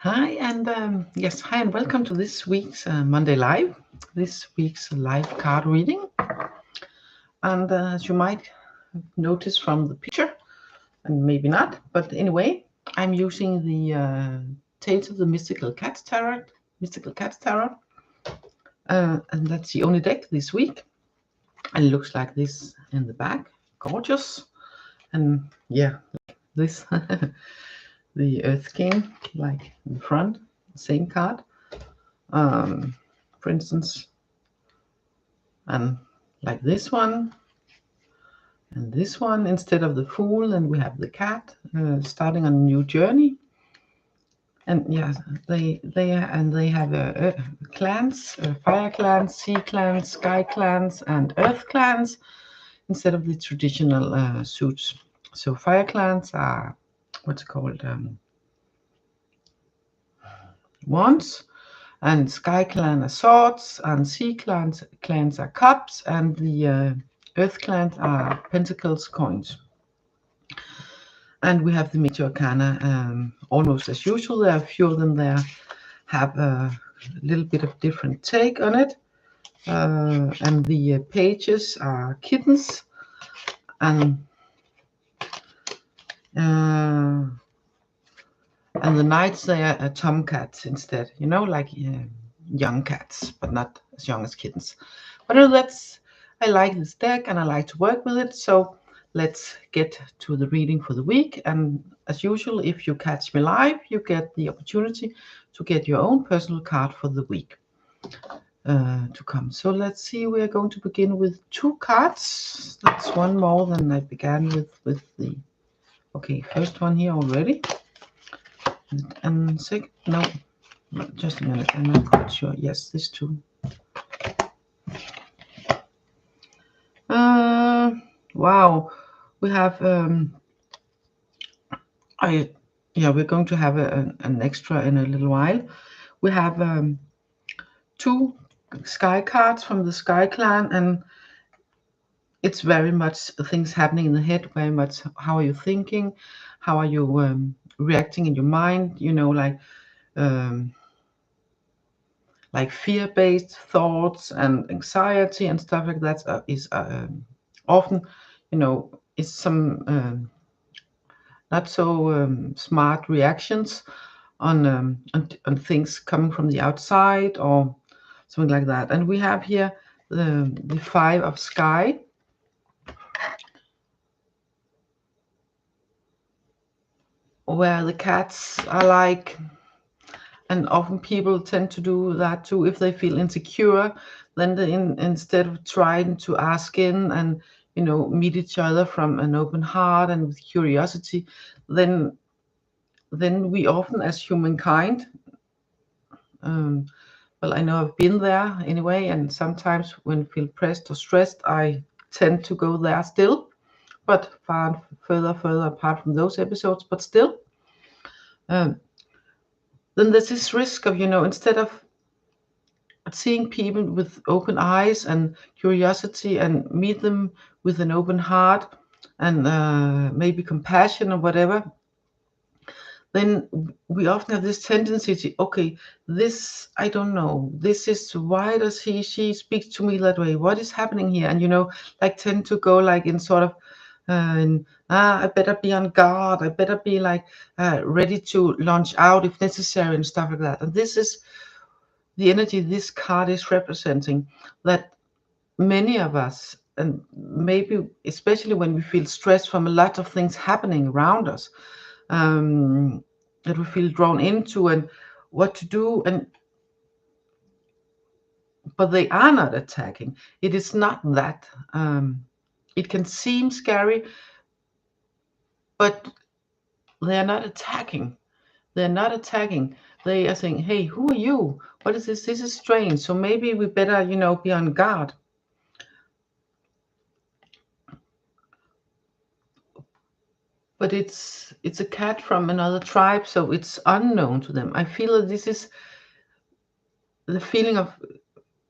Hi and welcome to this week's Monday Live. This week's live card reading, and as you might notice from the picture, and maybe not, but anyway, I'm using the Tales of the Mystical Cats Tarot, and that's the only deck this week. And it looks like this in the back, gorgeous, and yeah, this the Earth King, like in the front, same card. For instance, and like this one and this one, instead of the Fool, and we have the cat starting on a new journey. And yeah, they have clans, fire clans, sea clans, sky clans, and earth clans instead of the traditional suits. So fire clans are what's called wands, and sky clan are swords, and sea clans are cups, and the earth clans are pentacles, coins. And we have the major arcana almost as usual. There are a few of them there have a little bit of different take on it, and the pages are kittens, and the knights, they are tomcats instead, like young cats, but not as young as kittens. But no, I like this deck and I like to work with it. So let's get to the reading for the week. And as usual, if you catch me live, you get the opportunity to get your own personal card for the week to come. So let's see, we're going to begin with 2 cards. That's one more than I began with the, okay, first one here already. And second, no, just a minute, I'm not quite sure. Yes, this too. Wow, we have we're going to have an extra in a little while. We have 2 sky cards from the Sky Clan, and it's very much things happening in the head, very much how are you thinking, how are you reacting in your mind, like fear-based thoughts and anxiety and stuff like that is often, is some not so smart reactions on things coming from the outside or something like that. And we have here the 5 of sky, where the cats are like, and often people tend to do that too if they feel insecure, then instead of trying to ask in and meet each other from an open heart and with curiosity, then we often as humankind, well, I know I've been there anyway, and sometimes when I feel pressed or stressed, I tend to go there still, but far further apart from those episodes, but still. Then there's this risk of, instead of seeing people with open eyes and curiosity and meet them with an open heart and maybe compassion or whatever, then we often have this tendency to, okay, this, I don't know, this is, why does she speak to me that way? What is happening here? And, like tend to go like in sort of, I better be on guard. I better be like ready to launch out if necessary and stuff like that. And this is the energy this card is representing, that many of us, and maybe especially when we feel stressed from a lot of things happening around us, that we feel drawn into and what to do, but they are not attacking. It is not that. It can seem scary, but they are not attacking. They're not attacking. They are saying, hey, who are you? What is this? This is strange. So maybe we better, be on guard. But it's a cat from another tribe, so it's unknown to them. I feel that this is the feeling of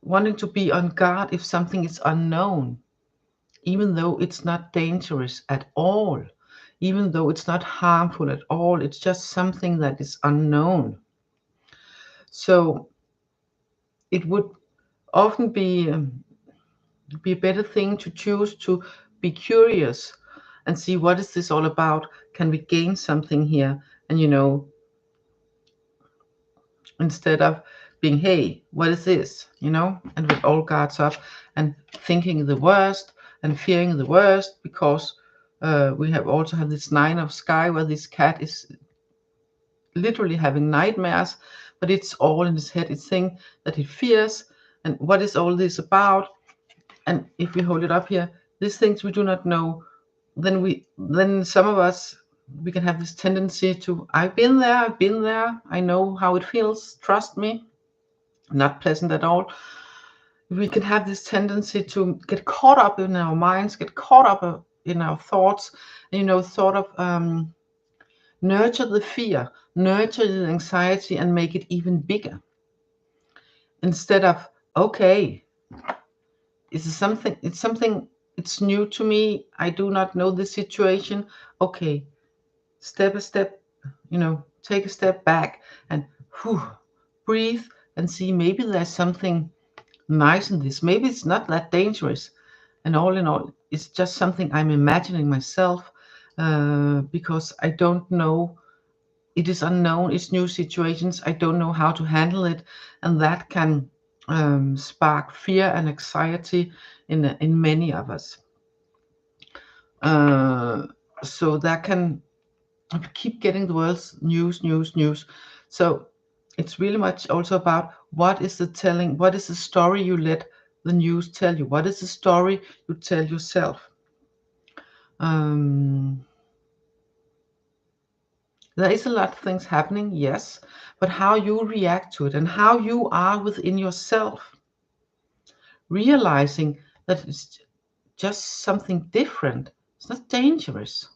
wanting to be on guard if something is unknown, even though it's not dangerous at all, even though it's not harmful at all. It's just something that is unknown. So it would often be a better thing to choose to be curious and see what is this all about. Can we gain something here? And instead of being, hey, what is this? And with all guards up and thinking the worst and fearing the worst, because we have also have this 9 of sky where this cat is literally having nightmares, but it's all in his head. It's saying that he fears, and what is all this about? And if we hold it up here, these things we do not know, then some of us, we can have this tendency to, I've been there, I know how it feels, trust me, not pleasant at all. We can have this tendency to get caught up in our minds, get caught up in our thoughts, sort of nurture the fear, nurture the anxiety, and make it even bigger. Instead of, okay, it's new to me, I do not know the situation. Okay, step a step, take a step back and breathe and see, maybe there's something nice in this. Maybe it's not that dangerous. And all in all, it's just something I'm imagining myself, because I don't know. It is unknown. It's new situations. I don't know how to handle it. And that can spark fear and anxiety in many of us. So that can keep getting the world's news. So it's really much also about what is the story you let the news tell you? What is the story you tell yourself? There is a lot of things happening, yes, but how you react to it and how you are within yourself, realizing that it's just something different. It's not dangerous,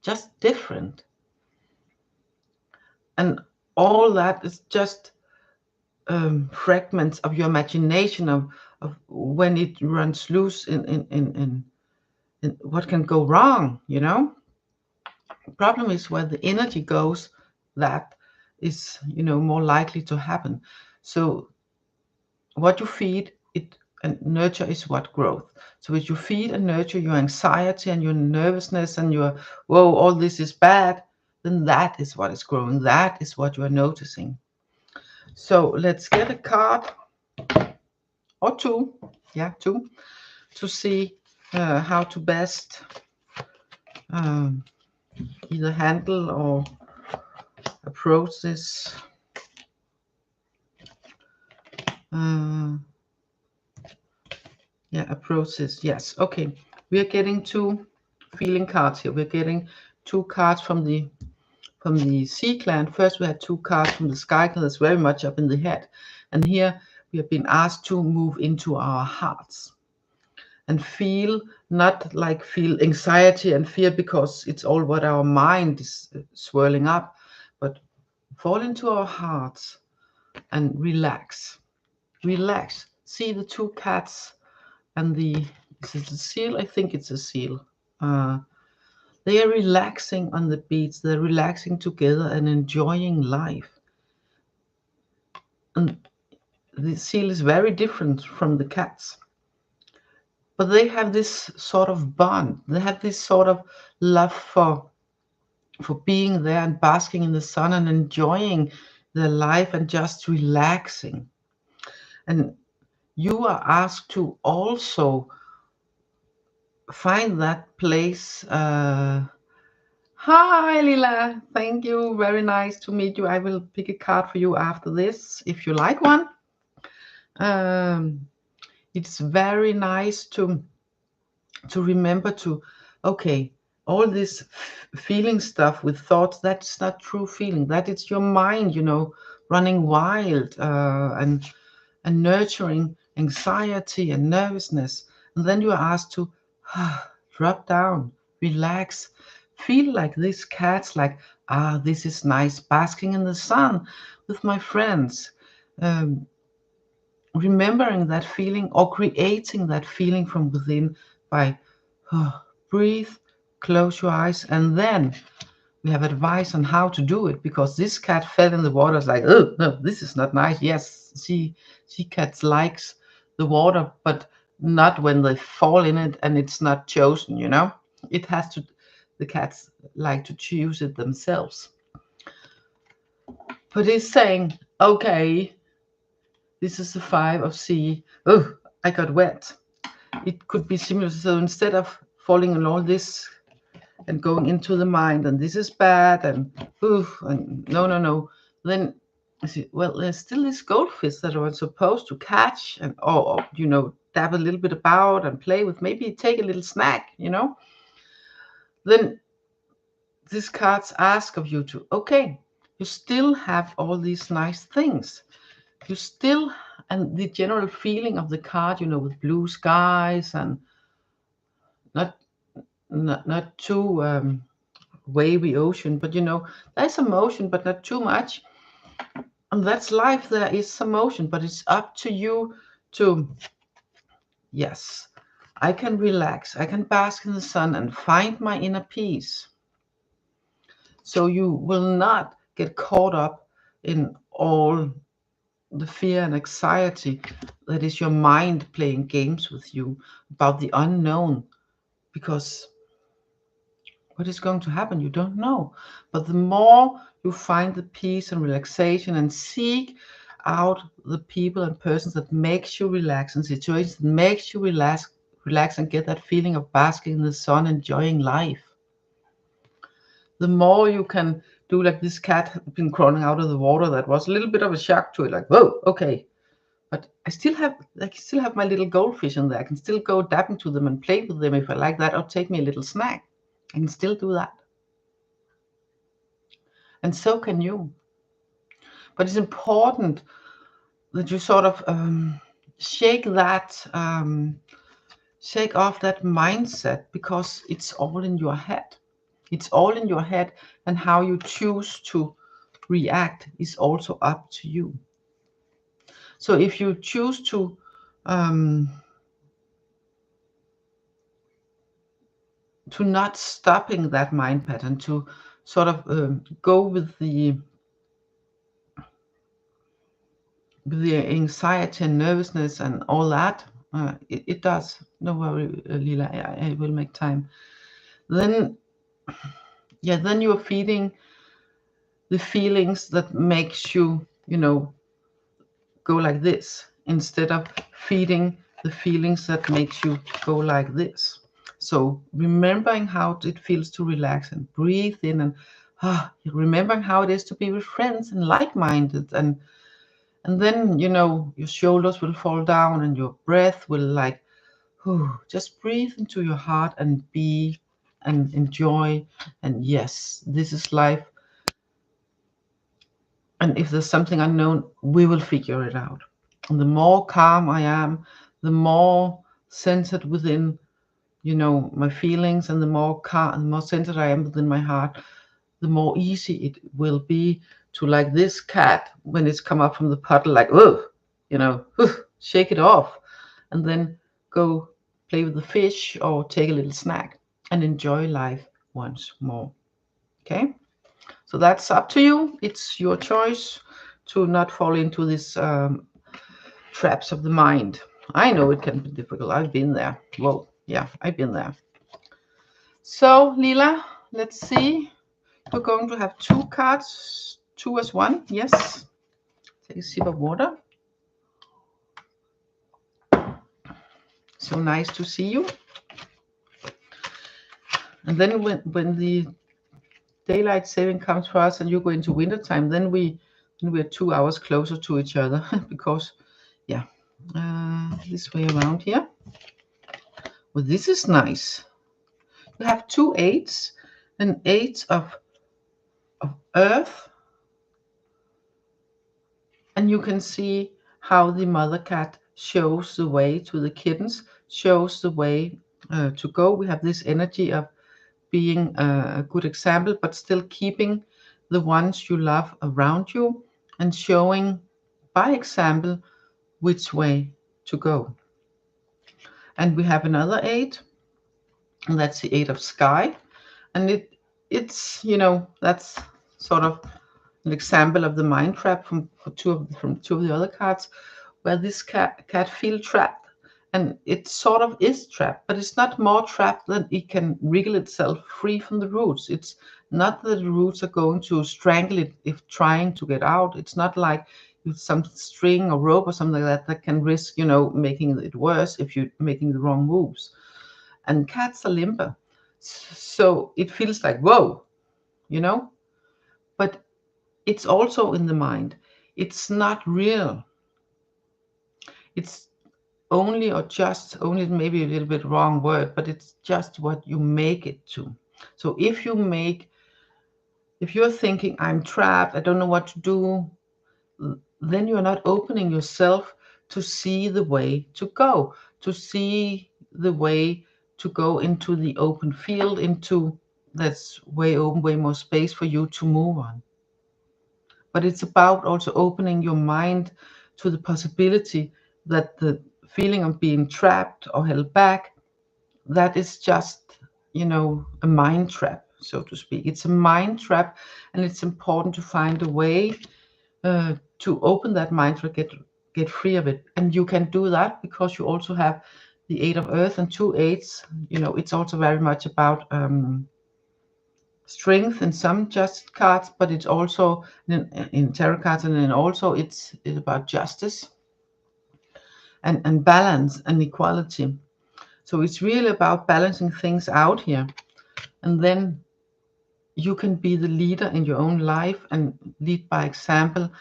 just different. And all that is just fragments of your imagination of when it runs loose in what can go wrong. The problem is where the energy goes, that is more likely to happen. So what you feed it and nurture is what growth. So if you feed and nurture your anxiety and your nervousness and your, whoa, all this is bad, then that is what is growing. That is what you are noticing. So let's get a card or two, two, to see how to best either handle or approach this. Approach this. Yes. Okay. We are getting two feeling cards here. We're getting two cards from the Sea Clan. First, we had two cards from the Sky Clan. That's very much up in the head. And here we have been asked to move into our hearts and feel, not like feel anxiety and fear because it's all what our mind is swirling up, but fall into our hearts and relax. Relax. See the two cats and is it a seal? I think it's a seal. They are relaxing on the beach. They're relaxing together and enjoying life. And the seal is very different from the cats. But they have this sort of bond. They have this sort of love for being there and basking in the sun and enjoying their life and just relaxing. And you are asked to also find that place. Hi, Lila. Thank you. Very nice to meet you. I will pick a card for you after this, if you like one. It's very nice to remember to, okay, all this feeling stuff with thoughts, that's not true feeling. That it's your mind, running wild and nurturing anxiety and nervousness. And then you are asked to drop down, relax, feel like these cats, like, this is nice, basking in the sun with my friends. Remembering that feeling or creating that feeling from within by breathe, close your eyes, and then we have advice on how to do it, because this cat fell in the water. It's like, oh no, this is not nice. Yes, she cats likes the water, but not when they fall in it and it's not chosen, you know. It has to, the cats like to choose it themselves. But it's saying, okay, this is the 5 of sea. Oh, I got wet. It could be similar. So instead of falling in all this and going into the mind, and this is bad, and oof, and no, then I see, well, there's still this goldfish that I'm supposed to catch, and or you know, dab a little bit about and play with, maybe take a little snack, you know. Then these cards ask of you to, okay, you still have all these nice things. You still, and the general feeling of the card, you know, with blue skies and not too wavy ocean, but you know, there's some motion, but not too much. And that's life. There is some motion, but it's up to you to, yes, I can relax, I can bask in the sun and find my inner peace. So you will not get caught up in all the fear and anxiety that is your mind playing games with you about the unknown, because what is going to happen, you don't know. But the more you find the peace and relaxation and seek out the people and persons that makes you relax, and situations that makes you relax and get that feeling of basking in the sun, enjoying life, the more you can do. Like this cat had been crawling out of the water, that was a little bit of a shock to it, like, whoa, okay, but I still have my little goldfish in there. I can still go dabbing to them and play with them if I like that, or take me a little snack. I can still do that. And so can you. But it's important that you sort of shake off that mindset, because it's all in your head. It's all in your head, and how you choose to react is also up to you. So if you choose to not stopping that mind pattern, to sort of go with the anxiety and nervousness and all that, it does. No worry, Lila, I will make time. Then, yeah, then you are feeding the feelings that makes you, you know, go like this, instead of feeding the feelings that makes you go like this. So remembering how it feels to relax and breathe in, and remembering how it is to be with friends and like-minded, and then, you know, your shoulders will fall down and your breath will like, just breathe into your heart and be and enjoy. And yes, this is life. And if there's something unknown, we will figure it out. And the more calm I am, the more centered within, you know, my feelings, and the more calm and more centered I am within my heart, the more easy it will be to, like this cat, when it's come up from the puddle, like, oh, you know, shake it off, and then go play with the fish or take a little snack and enjoy life once more. Okay, so that's up to you. It's your choice to not fall into these traps of the mind. I know it can be difficult. I've been there. Whoa, yeah, I've been there. So, Lila, let's see. We're going to have 2 cards, 2 as 1. Yes. Take a sip of water. So nice to see you. And then when the daylight saving comes for us and you go into winter time, then we're 2 hours closer to each other because, yeah, this way around here. Well, this is nice. You have 2 8s, an 8 of earth, and you can see how the mother cat shows the way to the kittens, shows the way to go. We have this energy of being a good example, but still keeping the ones you love around you, and showing by example which way to go. And we have another 8, and that's the 8 of sky, and it's, you know, that's sort of an example of the mind trap from two of the other cards, where this cat feel trapped, and it sort of is trapped, but it's not more trapped than it can wriggle itself free from the roots. It's not that the roots are going to strangle it if trying to get out. It's not like with some string or rope or something like that that can risk, you know, making it worse if you're making the wrong moves. And cats are limber, so it feels like whoa, you know, but it's also in the mind. It's not real. It's only, or just only, maybe a little bit wrong word, but it's just what you make it to. So if you're thinking I'm trapped, I don't know what to do, then you're not opening yourself to see the way to go, to see the way to go into the open field, into that's way open, way more space for you to move on. But it's about also opening your mind to the possibility that the feeling of being trapped or held back, that is just, you know, a mind trap, so to speak. It's a mind trap, and it's important to find a way to open that mind trap, get free of it. And you can do that because you also have the Eight of Earth and two eights. You know, it's also very much about strength in some just cards, but it's also in tarot cards, and then also it's about justice and balance and equality. So it's really about balancing things out here, and then you can be the leader in your own life and lead by example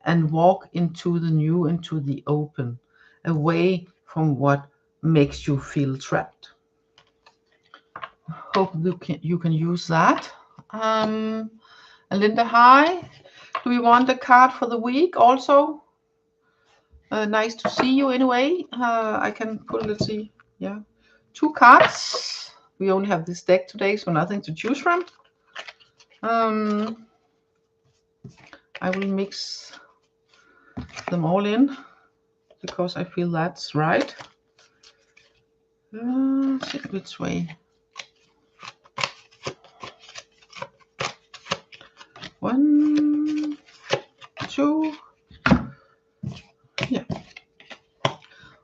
and walk into the new, into the open, away from what makes you feel trapped. Hope you can use that. And Linda, hi. Do we want a card for the week also? Nice to see you anyway. I can pull, let's see, yeah, 2 cards. We only have this deck today, so nothing to choose from. I will mix them all in because I feel that's right. See which way. 1, 2. Yeah.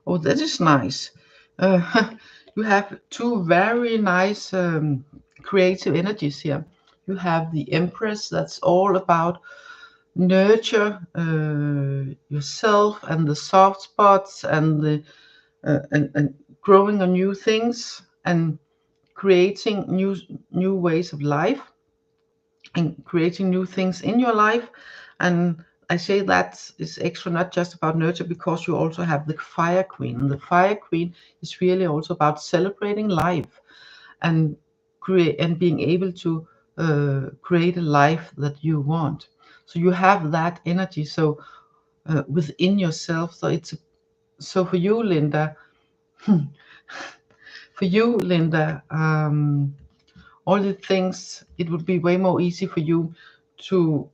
Oh, that is nice. You have 2 very nice creative energies here. You have the Empress, that's all about nurture yourself and the soft spots and the and growing on new things and creating new ways of life and creating new things in your life. And I say that is extra, not just about nurture, because you also have the Fire Queen. And the Fire Queen is really also about celebrating life and being able to create a life that you want. So you have that energy so within yourself. So for you, Linda, all the things, it would be way more easy for you to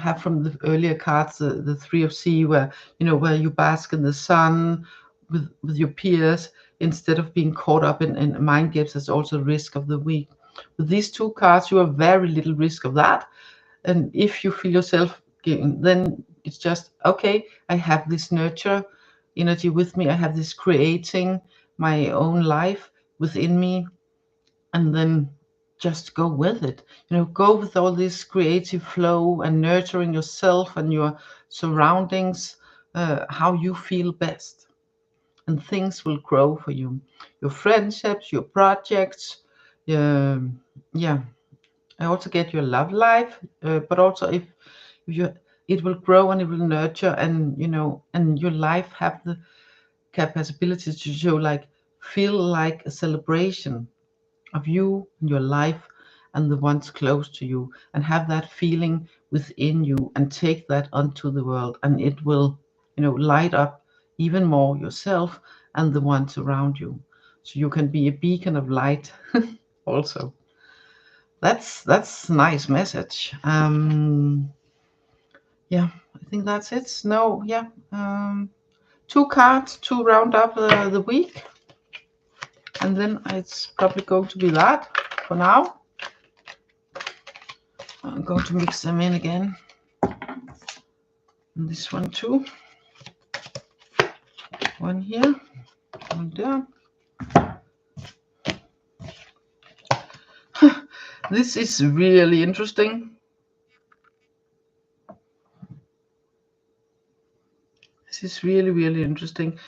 have from the earlier cards, the Three of Sea, where you bask in the sun with your peers instead of being caught up in mind games. That's also risk of the week. With these 2 cards, you have very little risk of that. And if you feel yourself giving, then it's just, okay, I have this nurture energy with me. I have this creating my own life within me. And then just go with it. Go with all this creative flow and nurturing yourself and your surroundings, how you feel best. And things will grow for you. Your friendships, your projects, yeah. I also get your love life, but also if it will grow and it will nurture, and and your life have the capability to show, feel like a celebration of you and your life and the ones close to you, and have that feeling within you and take that onto the world, and it will light up even more yourself and the ones around you, so you can be a beacon of light also. That's a nice message. Yeah, I think that's it. No, yeah, 2 cards to round up the week, and then it's probably going to be that for now. I'm going to mix them in again. And this one too. One here, one there. This is really interesting. This is really, really interesting.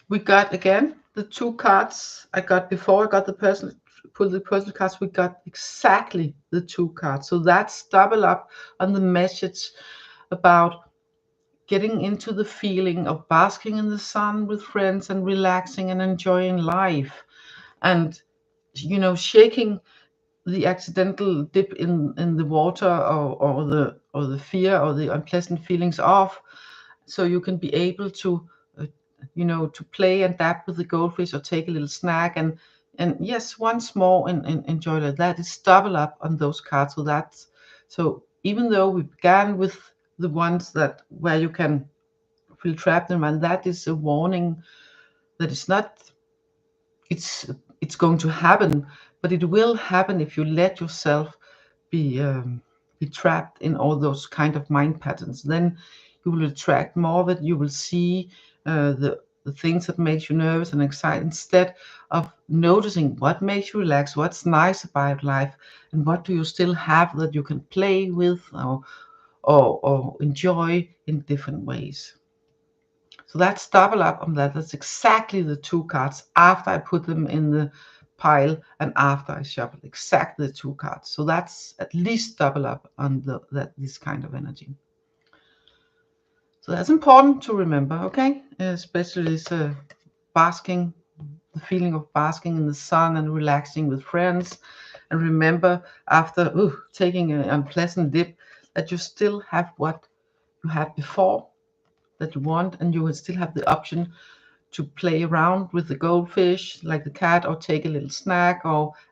We got again the 2 cards I got before I got the person pulled the personal cards. We got exactly the 2 cards. So that's double up on the message about getting into the feeling of basking in the sun with friends and relaxing and enjoying life, and shaking the accidental dip in the water, or the fear or the unpleasant feelings off, so you can be able to to play and dab with the goldfish or take a little snack, and yes, once more and enjoy like that. Is double up on those cards. So even though we began with the ones that where you can feel trapped in, and that is a warning that it's not it's going to happen, but it will happen if you let yourself be trapped in all those kind of mind patterns. Then you will attract more of it. You will see the things that makes you nervous and excited, instead of noticing what makes you relax, what's nice about life, and what do you still have that you can play with, or enjoy in different ways. So that's double up on that. That's exactly the 2 cards after I put them in the pile and after I shuffled. Exactly the 2 cards. So that's at least double up on this kind of energy. So that's important to remember, okay? Especially this basking, the feeling of basking in the sun and relaxing with friends. And remember, after taking an unpleasant dip, that you still have what you had before that you want, and you will still have the option to play around with the goldfish like the cat, or take a little snack,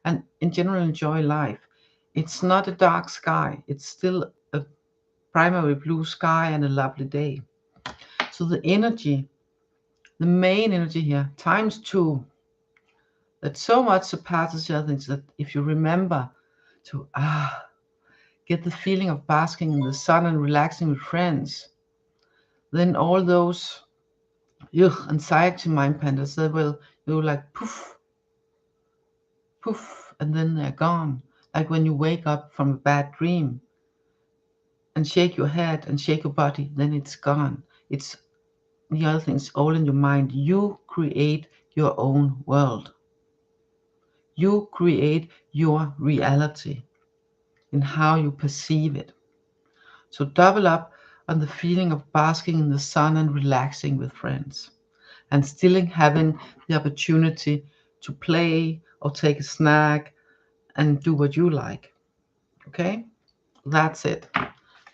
and in general enjoy life. It's not a dark sky, it's still a primary blue sky and a lovely day. So the energy, the main energy here, times 2, that so much surpasses the other things, that if you remember to get the feeling of basking in the sun and relaxing with friends, then all those anxiety mind patterns, they will, you like poof, poof, and then they're gone. Like when you wake up from a bad dream and shake your head and shake your body, then it's gone. It's the other things all in your mind. You create your own world. You create your reality in how you perceive it. So double up on the feeling of basking in the sun and relaxing with friends, and still having the opportunity to play or take a snack and do what you like. Okay, that's it.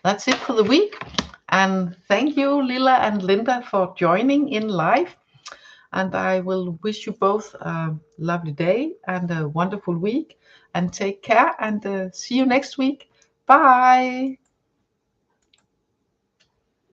That's it for the week. And thank you, Lila and Linda, for joining in live. And I will wish you both a lovely day and a wonderful week. And take care, and see you next week. Bye.